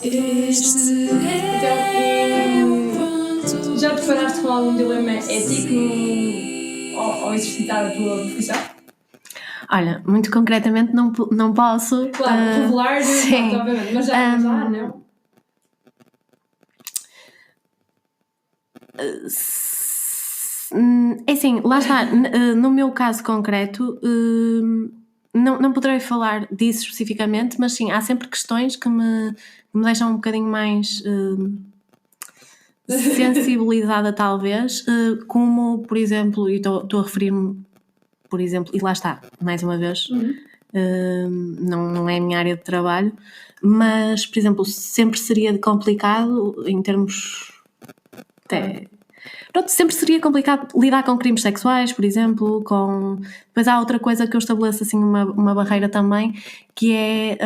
Este é o já te deparaste com algum dilema ético ao exercitar a tua profissão? Olha, muito concretamente não posso... Claro, revelar, sim. Obviamente, mas já não? É assim, lá está, no meu caso concreto, não poderei falar disso especificamente, mas sim, há sempre questões que me deixam um bocadinho mais sensibilizada talvez, como, por exemplo, e estou a referir-me, por exemplo, e lá está, mais uma vez, não é a minha área de trabalho, mas, por exemplo, sempre seria complicado em termos... Pronto, sempre seria complicado lidar com crimes sexuais, por exemplo, depois há outra coisa que eu estabeleço assim uma barreira também, que é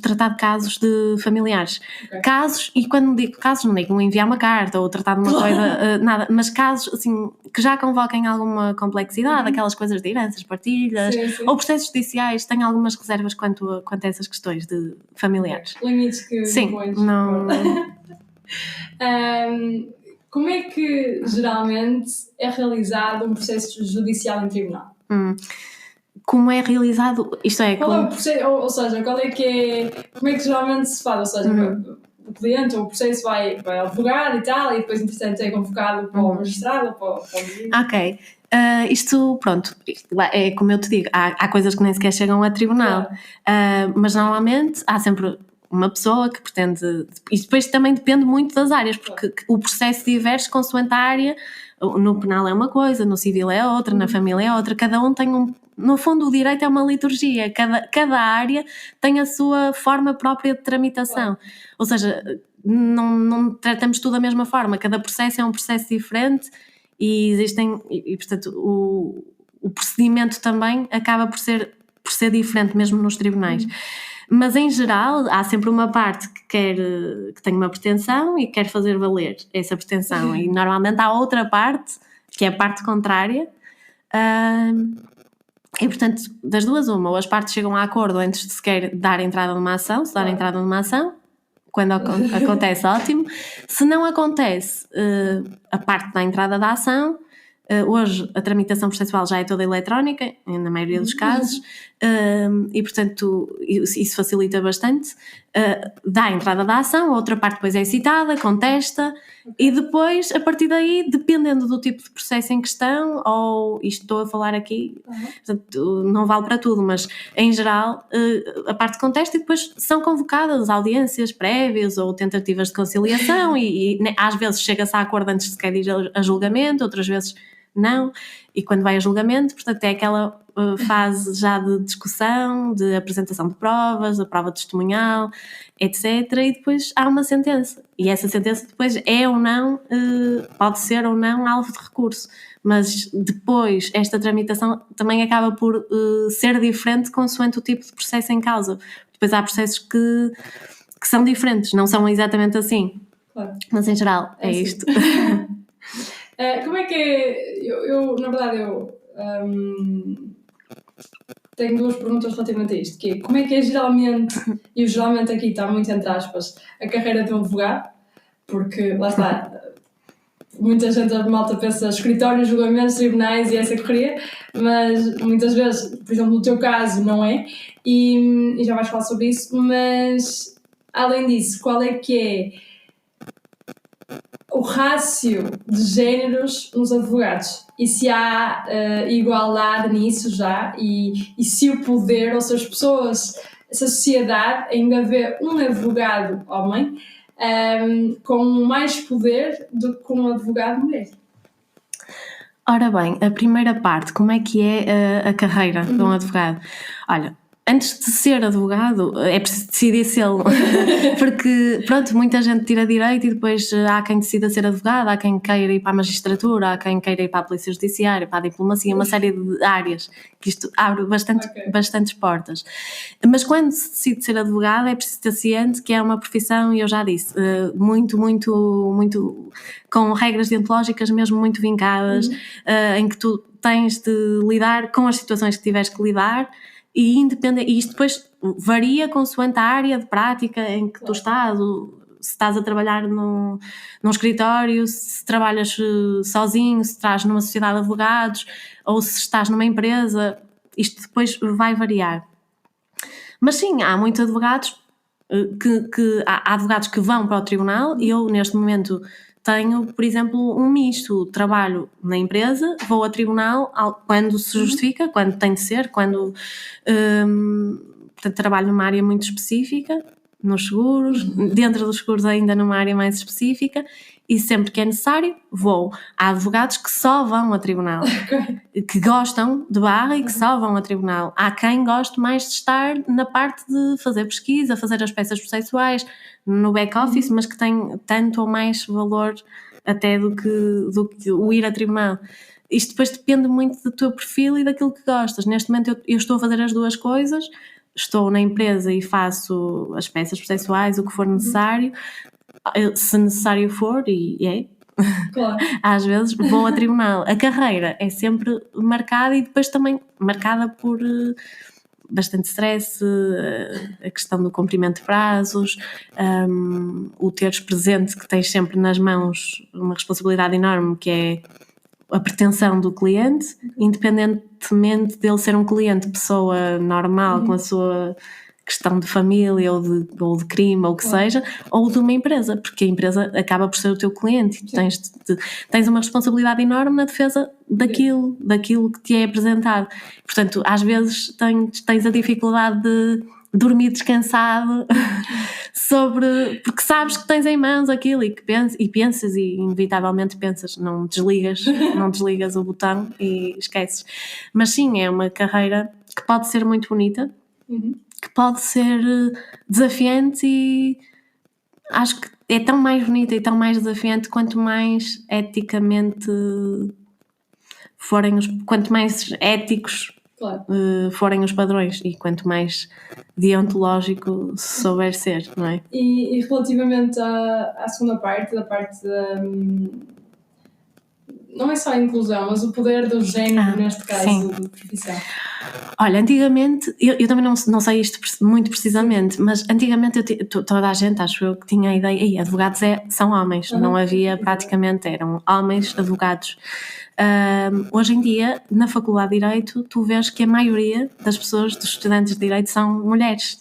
tratar de casos de familiares. Okay. Casos, e quando digo casos não digo enviar uma carta ou tratar de uma coisa, nada, mas casos assim, que já convoquem alguma complexidade, aquelas coisas de heranças, partilhas, sim. Ou processos judiciais, tenho algumas reservas quanto a essas questões de familiares. Limites que sim, não... Como é que geralmente é realizado um processo judicial em tribunal? Como é realizado? Isto é... Qual é o processo, ou seja, como é que geralmente se faz? Ou seja, o cliente ou o processo vai ao advogado e tal, e depois, entretanto, é convocado para o magistrado ou para o juiz? Ok. Isto, pronto, é como eu te digo, há coisas que nem sequer chegam a tribunal, claro. Mas normalmente há sempre uma pessoa que pretende, e depois também depende muito das áreas, porque o processo diverge consoante a área. No penal é uma coisa, no civil é outra, na família é outra, cada um tem no fundo o direito é uma liturgia, cada área tem a sua forma própria de tramitação, ou seja, não tratamos tudo da mesma forma, cada processo é um processo diferente e existem, e portanto o procedimento também acaba por ser diferente mesmo nos tribunais. Mas em geral há sempre uma parte que tem uma pretensão e quer fazer valer essa pretensão, e normalmente há outra parte que é a parte contrária, e portanto das duas uma, ou as partes chegam a acordo antes de sequer dar entrada numa ação, se dar entrada numa ação, quando acontece ótimo, se não acontece a parte da entrada da ação. Hoje a tramitação processual já é toda eletrónica, na maioria dos casos, e portanto isso facilita bastante. Dá a entrada da ação, a outra parte depois é citada, contesta, e depois, a partir daí, dependendo do tipo de processo em questão, ou isto estou a falar aqui, portanto, não vale para tudo, mas em geral a parte contesta e depois são convocadas audiências prévias ou tentativas de conciliação e às vezes chega-se a acordo antes de sequer ir a julgamento, outras vezes não, e quando vai a julgamento, portanto é aquela fase já de discussão, de apresentação de provas, a prova testemunhal, etc, e depois há uma sentença, e essa sentença depois é ou não, pode ser ou não alvo de recurso, mas depois esta tramitação também acaba por ser diferente consoante o tipo de processo em causa. Depois há processos que são diferentes, não são exatamente assim, claro. Mas em geral é isto. Como é que é? Eu na verdade, tenho duas perguntas relativamente a isto, que é, como é que é geralmente, e o geralmente aqui está muito entre aspas, a carreira de um advogado, porque lá está, muita gente, a malta pensa escritórios, julgamentos, tribunais e essa correria, mas muitas vezes, por exemplo, no teu caso não é, e já vais falar sobre isso, mas além disso, qual é que é o rácio de géneros nos advogados? E se há igualdade nisso já? E se o poder, ou se as pessoas, se a sociedade ainda vê um advogado homem com mais poder do que um advogado mulher? Ora bem, a primeira parte, como é que é a carreira de um advogado? Olha, antes de ser advogado é preciso decidir sê-lo, porque pronto, muita gente tira direito e depois há quem decida ser advogado, há quem queira ir para a magistratura, há quem queira ir para a polícia judiciária, para a diplomacia, uma série de áreas, que isto abre bastantes portas. Mas quando se decide ser advogado é preciso ter ciente que é uma profissão, e eu já disse, muito com regras deontológicas mesmo muito vincadas, em que tu tens de lidar com as situações que tiveres que lidar, e isto depois varia consoante a área de prática em que tu estás, se estás a trabalhar num escritório, se trabalhas sozinho, se estás numa sociedade de advogados ou se estás numa empresa, isto depois vai variar. Mas sim, há muitos advogados há advogados que vão para o tribunal e eu neste momento tenho, por exemplo, um misto. Trabalho na empresa, vou ao tribunal quando se justifica, quando tem de ser, quando portanto, trabalho numa área muito específica, nos seguros, dentro dos seguros ainda numa área mais específica, e sempre que é necessário vou. Há advogados que só vão a tribunal, que gostam de barra e que só vão a tribunal. Há quem goste mais de estar na parte de fazer pesquisa, fazer as peças processuais, no back-office, mas que tem tanto ou mais valor até do que o ir a tribunal. Isto depois depende muito do teu perfil e daquilo que gostas. Neste momento eu estou a fazer as duas coisas, estou na empresa e faço as peças processuais, o que for necessário, se necessário for, e é, Claro. às vezes vou a tribunal. A carreira é sempre marcada e depois também marcada por bastante stress, a questão do cumprimento de prazos, o teres presente que tens sempre nas mãos uma responsabilidade enorme que é a pretensão do cliente, independentemente dele ser um cliente, pessoa normal, com a sua questão de família ou de crime ou o que seja, ou de uma empresa, porque a empresa acaba por ser o teu cliente e tens uma responsabilidade enorme na defesa daquilo que te é apresentado. Portanto, às vezes tens a dificuldade de dormir descansado porque sabes que tens em mãos aquilo e pensas e inevitavelmente pensas, não desligas o botão e esqueces. Mas sim, é uma carreira que pode ser muito bonita, que pode ser desafiante e acho que é tão mais bonita e tão mais desafiante quanto mais eticamente quanto mais éticos forem os padrões e quanto mais deontológico souber ser, não é? E relativamente à segunda parte, da parte da... não é só a inclusão, mas o poder do género, neste caso, de profissão. Olha, antigamente, eu também não sei isto muito precisamente, mas antigamente toda a gente, acho eu, que tinha a ideia, advogados são homens, não havia praticamente, eram homens advogados. Hoje em dia, na Faculdade de Direito, tu vês que a maioria das pessoas, dos estudantes de Direito, são mulheres.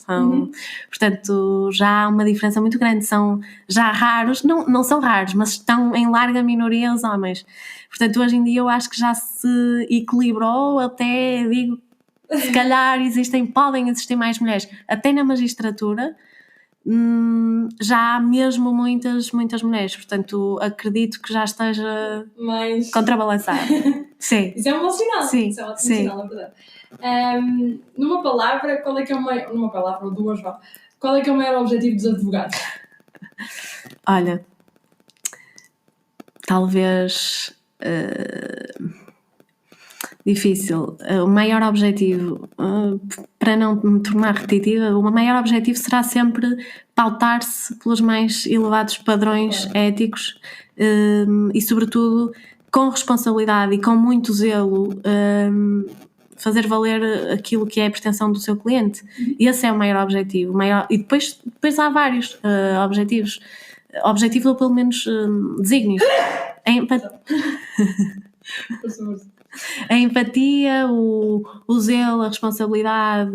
Portanto, já há uma diferença muito grande. São já raros, não são raros, mas estão em larga minoria os homens. Portanto, hoje em dia eu acho que já se equilibrou, até digo, se calhar podem existir mais mulheres. Até na magistratura já há mesmo muitas mulheres, portanto acredito que já esteja mais contrabalançado. Sim. Isso é um bom sinal. Sim. Isso é um ótimo sinal, na verdade. Numa palavra, qual é que é numa palavra ou duas, qual é que é o maior objetivo dos advogados? Olha, talvez difícil. O maior objetivo, para não me tornar repetitiva, o maior objetivo será sempre pautar-se pelos mais elevados padrões éticos e, sobretudo, com responsabilidade e com muito zelo, fazer valer aquilo que é a pretensão do seu cliente. Esse é o maior objetivo. E depois há vários objetivos. Objetivo, ou pelo menos desígnios. A empatia, o zelo, a responsabilidade,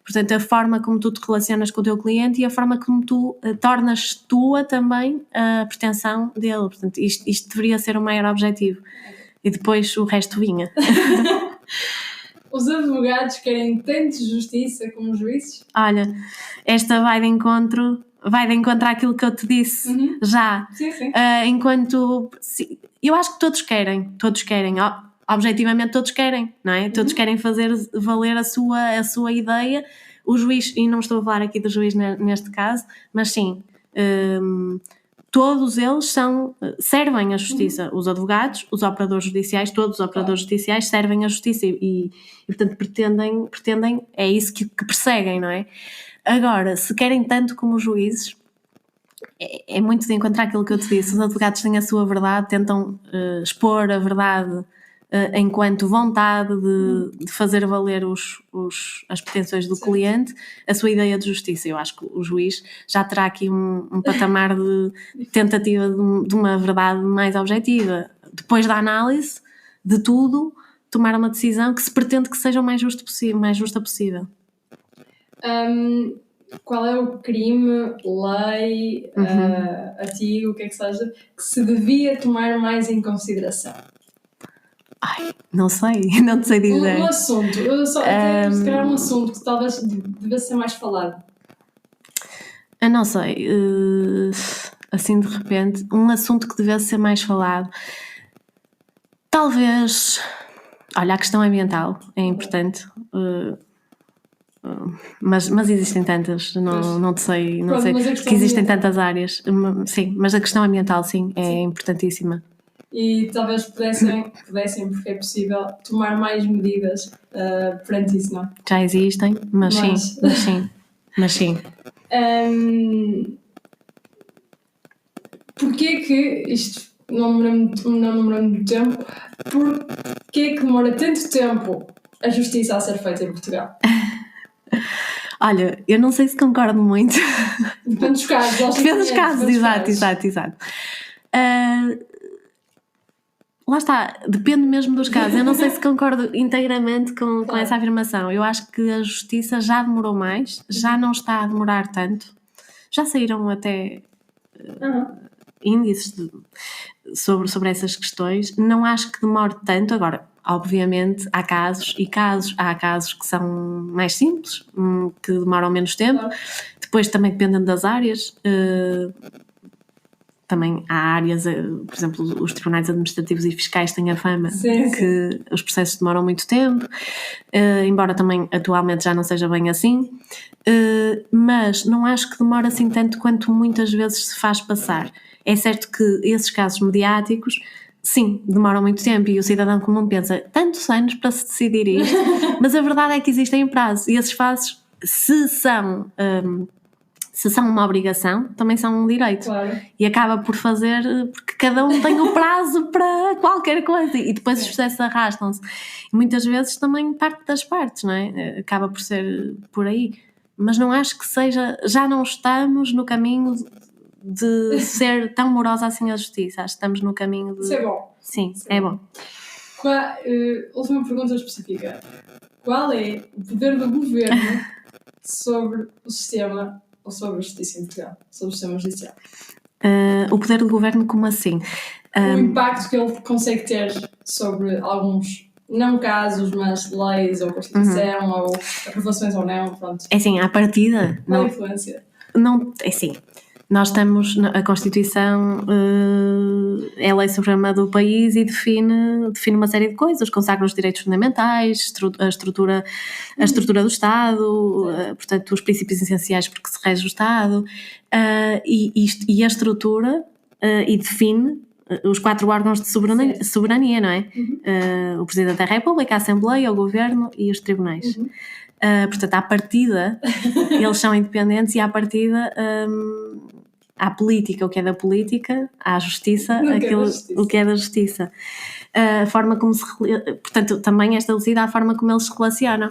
portanto, a forma como tu te relacionas com o teu cliente e a forma como tu tornas tua também a pretensão dele. Portanto, isto deveria ser o maior objetivo. E depois o resto vinha. Os advogados querem tanto justiça como os juízes? Olha, esta vai de encontro àquilo que eu te disse já. Sim. Eu acho que todos querem. Objetivamente todos querem, não é? Todos querem fazer valer a sua ideia. O juiz, e não estou a falar aqui do juiz neste caso, mas sim, todos eles servem a justiça. Os advogados, os operadores judiciais, todos os operadores judiciais servem a justiça e portanto pretendem, é isso que perseguem, não é? Agora, se querem tanto como os juízes, é muito de encontrar aquilo que eu te disse. Os advogados têm a sua verdade, tentam expor a verdade enquanto vontade de fazer valer as pretensões do cliente, a sua ideia de justiça. Eu acho que o juiz já terá aqui um patamar de tentativa de uma verdade mais objetiva. Depois da análise de tudo, tomar uma decisão que se pretende que seja o mais justa possível. Qual é o crime, lei, artigo, o que é que seja, que se devia tomar mais em consideração? Ai, não sei, não te sei dizer. Um assunto, até se calhar um assunto que talvez devesse ser mais falado. Eu não sei, assim de repente, um assunto que devesse ser mais falado. Talvez, olha, a questão ambiental é importante. Mas existem tantas, não sei, porque existem tantas áreas. Sim, mas a questão ambiental, sim, é importantíssima. E talvez pudessem, porque é possível, tomar mais medidas perante isso, não? Já existem, mas sim. Porquê que isto não me lembro muito tempo? Porquê que demora tanto tempo a justiça a ser feita em Portugal? Olha, eu não sei se concordo muito. Depende dos casos. Depende dos casos, exato. Lá está, depende mesmo dos casos. Eu não sei se concordo inteiramente com essa afirmação. Eu acho que a justiça já demorou mais, já não está a demorar tanto. Já saíram até índices sobre essas questões. Não acho que demore tanto. Agora, obviamente, há casos que são mais simples, que demoram menos tempo. Depois também dependem das áreas. Também há áreas, por exemplo, os tribunais administrativos e fiscais têm a fama que os processos demoram muito tempo, embora também atualmente já não seja bem assim, mas não acho que demora assim tanto quanto muitas vezes se faz passar. É certo que esses casos mediáticos, sim, demoram muito tempo e o cidadão comum pensa tantos anos para se decidir isto, mas a verdade é que existem prazos e esses prazos, se são uma obrigação, também são um direito. Claro. E acaba por fazer, porque cada um tem o prazo para qualquer coisa e depois os processos arrastam-se. E muitas vezes também parte das partes, não é? Acaba por ser por aí. Mas não acho que seja, já não estamos no caminho de ser tão morosa assim a justiça. Acho que estamos no caminho de... Isso é bom. Sim, é bom. Última pergunta específica. Qual é o poder do governo sobre o sistema ou sobre a justiça em Portugal, sobre o sistema judicial? O poder do governo, como assim? O impacto que ele consegue ter sobre alguns, não casos, mas leis ou Constituição ou aprovações ou não, pronto. É assim, à partida... Qual a influência? Não, é assim, nós temos, a Constituição é a lei suprema do país e define uma série de coisas, consagra os direitos fundamentais, a estrutura do Estado, portanto, os princípios essenciais por que se rege o Estado, e a estrutura e define os 4 órgãos de soberania, não é? O Presidente da República, a Assembleia, o Governo e os tribunais. Portanto, à partida, eles são independentes e à partida há política, o que é da política, há justiça, o que é da justiça. A forma como portanto, também é estabelecida a forma como eles se relacionam.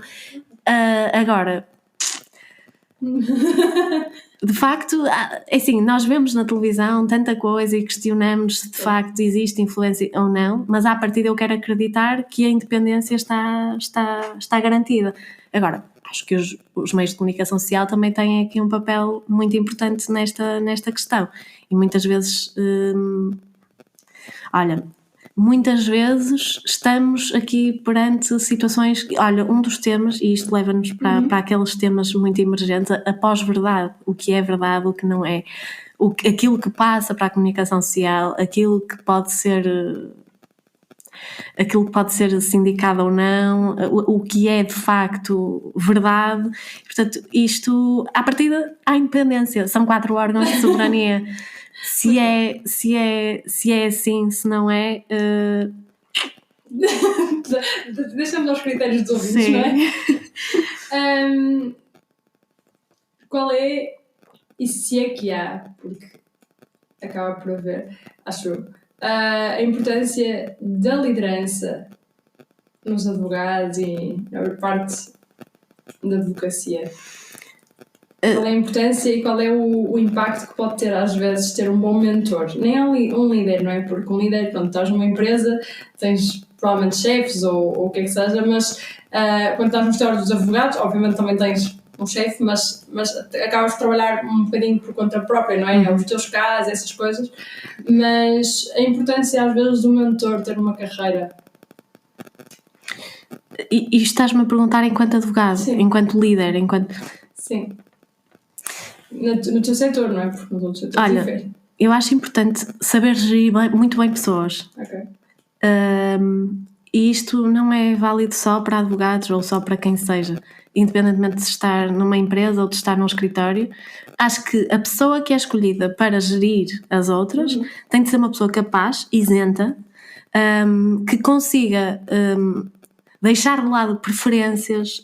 Agora, de facto, assim, nós vemos na televisão tanta coisa e questionamos se de facto existe influência ou não, mas à partida eu quero acreditar que a independência está garantida. Agora, acho que os meios de comunicação social também têm aqui um papel muito importante nesta questão. E muitas vezes, muitas vezes estamos aqui perante situações... Olha, um dos temas, e isto leva-nos para aqueles temas muito emergentes, a pós-verdade, o que é verdade, o que não é, aquilo que passa para a comunicação social, aquilo que pode ser sindicado ou não, o que é de facto verdade. Portanto, isto, à partida, há independência, são 4 órgãos de soberania. Se é assim, se não é... Deixamos aos critérios dos ouvintes, não é? Qual é, e se é que há, porque acaba por haver, acho eu, a importância da liderança nos advogados e na parte da advocacia? Qual é a importância e qual é o impacto que pode ter, às vezes, ter um bom mentor? Nem é um líder, não é? Porque um líder, pronto, estás numa empresa, tens provavelmente chefes ou o que é que seja, mas quando estás no escritório dos advogados, obviamente também tens um chefe, mas acabas de trabalhar um bocadinho por conta própria, não é? Os teus casos, essas coisas. Mas a importância, às vezes, do mentor ter uma carreira. E estás-me a perguntar enquanto advogado, Sim. enquanto líder, enquanto... Sim. No teu setor, não é? Porque nos outros setores Olha, eu acho importante saber gerir muito bem pessoas. Ok. E isto não é válido só para advogados ou só para quem seja, independentemente de estar numa empresa ou de estar num escritório. Acho que a pessoa que é escolhida para gerir as outras tem de ser uma pessoa capaz, isenta, que consiga deixar de lado preferências,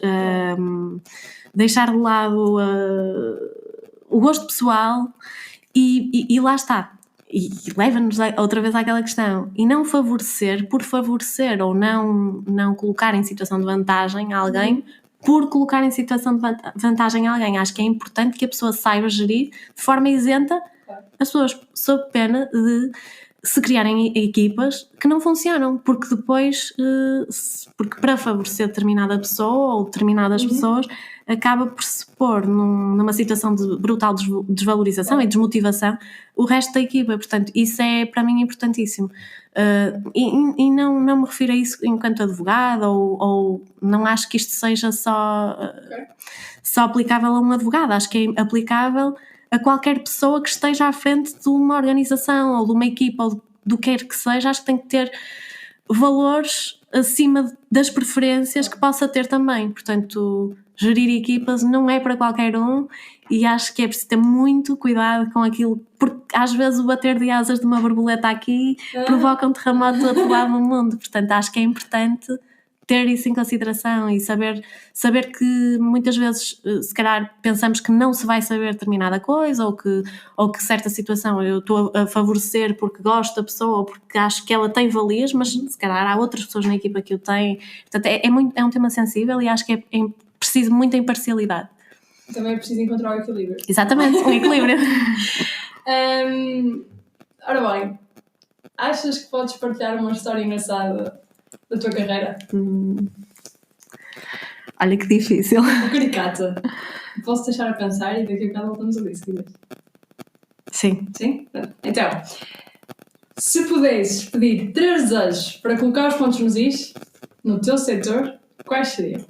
deixar de lado o gosto pessoal e lá está. E leva-nos outra vez àquela questão. E não favorecer por favorecer ou não colocar em situação de vantagem alguém por colocar em situação de vantagem alguém. Acho que é importante que a pessoa saiba gerir de forma isenta as pessoas, sob pena de se criarem equipas que não funcionam, porque depois, porque para favorecer determinada pessoa ou determinadas pessoas, acaba por se pôr numa situação de brutal desvalorização e desmotivação o resto da equipa. Portanto, isso é para mim importantíssimo. E não me refiro a isso enquanto advogada ou não acho que isto seja só aplicável a um advogado. Acho que é aplicável a qualquer pessoa que esteja à frente de uma organização ou de uma equipa ou do que quer que seja. Acho que tem que ter valores acima das preferências que possa ter também. Portanto, gerir equipas não é para qualquer um e acho que é preciso ter muito cuidado com aquilo, porque às vezes o bater de asas de uma borboleta aqui provoca um terremoto do outro lado do mundo. Portanto, acho que é importante ter isso em consideração e saber que muitas vezes, se calhar, pensamos que não se vai saber determinada coisa ou que certa situação eu estou a favorecer porque gosto da pessoa ou porque acho que ela tem valias, mas se calhar há outras pessoas na equipa que o têm. Portanto, é um tema sensível e acho que é preciso muita imparcialidade. Também é preciso encontrar o equilíbrio. Exatamente, um equilíbrio. Ora bem, achas que podes partilhar uma história engraçada da tua carreira? Olha que difícil. Caricata. Posso deixar a pensar e daqui a bocado voltamos a ver, se quiseres. Sim. Sim? Então, se pudesses pedir 3 desejos para colocar os pontos nos is no teu setor, quais seriam?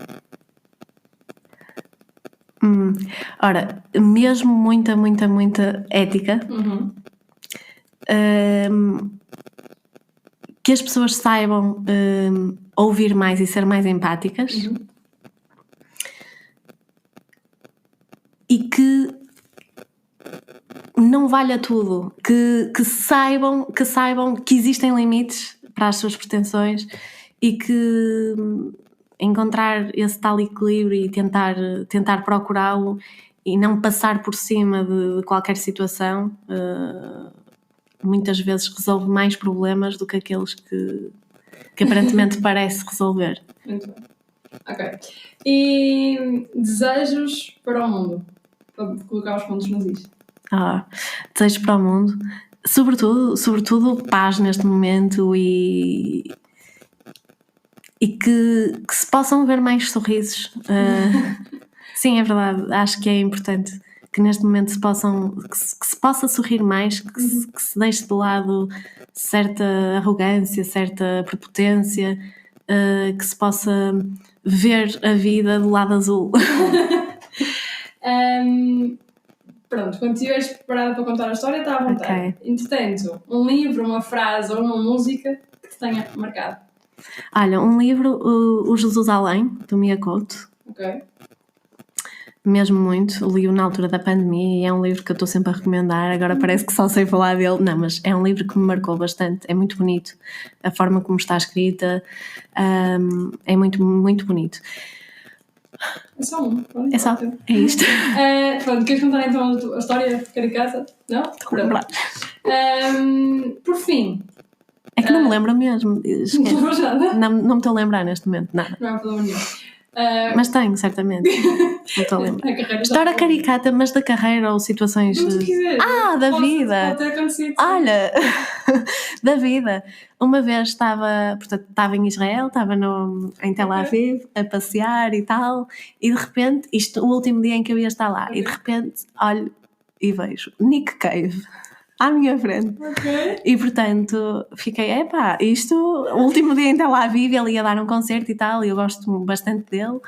Ora, mesmo muita ética, que as pessoas saibam ouvir mais e ser mais empáticas, e que não valha tudo, que saibam que existem limites para as suas pretensões e que encontrar esse tal equilíbrio e tentar procurá-lo e não passar por cima de qualquer situação, muitas vezes resolve mais problemas do que aqueles que aparentemente parece resolver. Muito bem. Ok. E desejos para o mundo? Para colocar os pontos nos is. Desejos para o mundo. Sobretudo paz neste momento e que se possam ver mais sorrisos. Sim, é verdade. Acho que é importante que neste momento se possa sorrir mais, que se deixe de lado certa arrogância, certa prepotência, que se possa ver a vida do lado azul. Pronto, quando estiveres preparada para contar a história, está à vontade. Okay. Entretanto, um livro, uma frase ou uma música que te tenha marcado. Olha, um livro, O Jesus Além, do Miyakoto. Ok. Mesmo muito, li-o na altura da pandemia e é um livro que eu estou sempre a recomendar. Agora parece que só sei falar dele. Não, mas é um livro que me marcou bastante. É muito bonito. A forma como está escrita é muito bonito. É só um. Pronto, é só, é isto. Pronto, queres contar então a história caricata? Não? Estou a lembrar. Por fim, É que não me lembro mesmo. Não Esquece. lembras nada? Não me estou a lembrar neste momento, nada. Não há problema nenhum. Mas tenho, certamente. Não estou a lembrar. A carreira História já- caricata, mas da carreira ou situações. Não te quiseres. Da Pode- vida. Pode ter acontecido. Olha, da vida. Uma vez estava em Israel, estava em Tel Aviv a passear e tal, e de repente, o último dia em que eu ia estar lá, e de repente olho e vejo Nick Cave à minha frente. Ok. E portanto fiquei, isto, o último dia em Tel Aviv, ele ia dar um concerto e tal, e eu gosto bastante dele.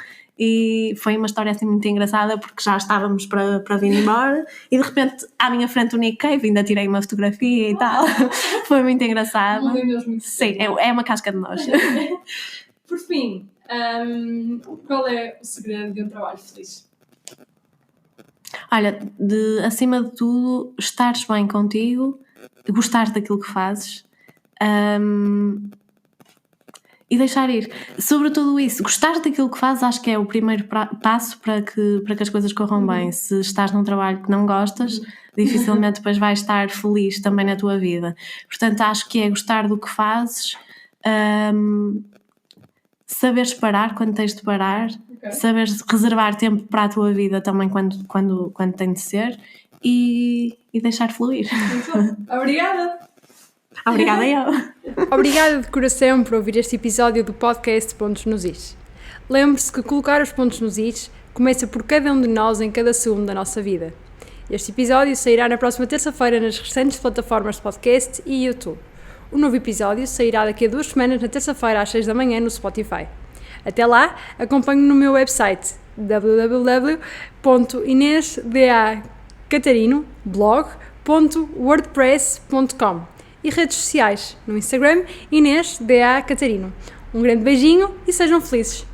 E foi uma história assim muito engraçada porque já estávamos para vir embora e de repente à minha frente o Nick Cave, ainda tirei uma fotografia e tal. Foi muito engraçado. Não lembras muito. Sim, é uma casca de nós. Por fim, qual é o segredo de um trabalho feliz? Olha, acima de tudo, estares bem contigo, gostares daquilo que fazes, e deixar ir. Sobretudo isso, gostar daquilo que fazes, acho que é o primeiro passo para que as coisas corram bem. Se estás num trabalho que não gostas, dificilmente depois vais estar feliz também na tua vida. Portanto, acho que é gostar do que fazes, saberes parar quando tens de parar, saberes reservar tempo para a tua vida também quando tem de ser e deixar fluir. Muito bom. Obrigada! Obrigada eu. Obrigada de coração por ouvir este episódio do podcast Pontos nos Is. Lembre-se que colocar os pontos nos Is começa por cada um de nós em cada segundo da nossa vida. Este episódio sairá na próxima terça-feira nas restantes plataformas de podcast e YouTube. O novo episódio sairá daqui a 2 semanas na terça-feira às 6 da manhã no Spotify. Até lá, acompanhe-me no meu website www.inesdacatarinoblog.wordpress.com e redes sociais, no Instagram Inês D.A. Catarino. Um grande beijinho e sejam felizes!